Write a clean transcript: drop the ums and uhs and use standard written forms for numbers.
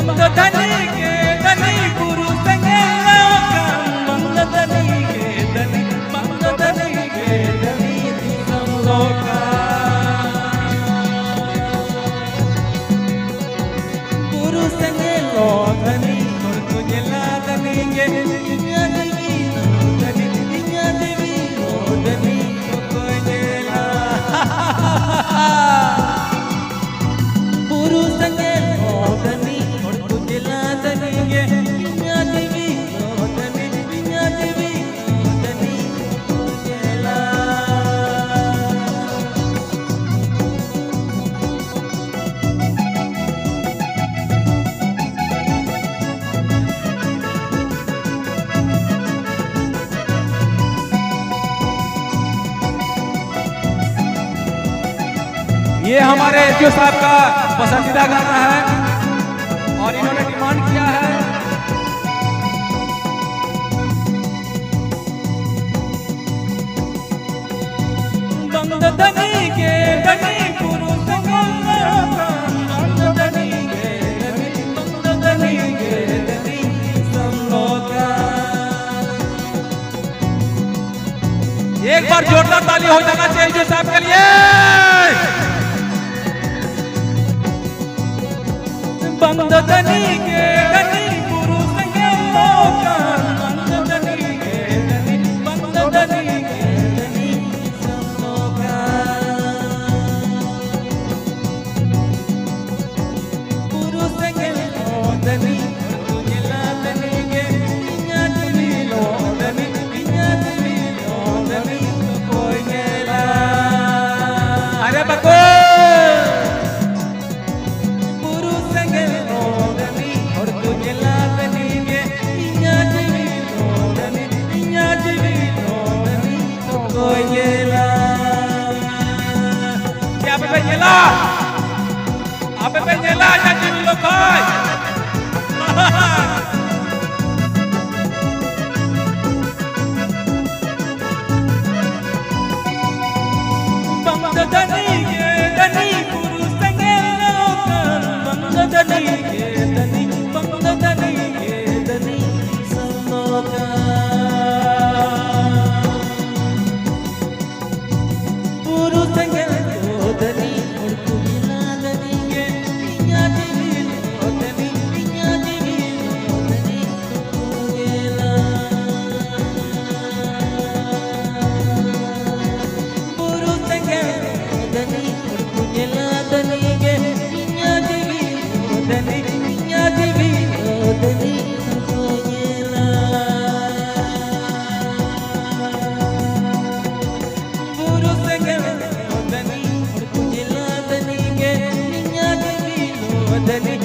बंद धनी के धनी गुरु संगेलोकम बंद धनी के धनी बंद धनी के धनी संलोका गुरु संगेलो धनी तुझे ला धनी के दुनिया देवी धनी दुनिया देवी धनी तुझे ला गुरु संगेलो धनी तुझे ला धनी के दुनिया देवी धनी दुनिया देवी धनी तुझे ला ये हमारे एसडीओ साहब का पसंदीदा गाना है और इन्होंने डिमांड किया है। बंद धनी के धनी गुरु संगलोकम बंद धनी के धनी बंद धनी के धनी संलोका। एक बार जोरदार ताली हो जाना चाहिए एसडीओ साहब के लिए। बंद धनी के धनी गुरु संगलोकम बंद धनी के धनी बंद धनी के धनी संलोका। गुरु संगलो धनी तुझे ला धनी के दुनिया देवी लो धनी दुनिया देवी लो धनी तुझे ला। अरे बको Apa penjela jadi lokai. Bangda dhani ke dhani guru संगलोकम bangda dhani ke dhani bangda dhani ke dhani संलोका। गुरु संगलो धनी धनी दुनिया देवी धनी तुझे ला। गुरु संगलो धनी तुझे ला धनी के दुनिया देवी धनी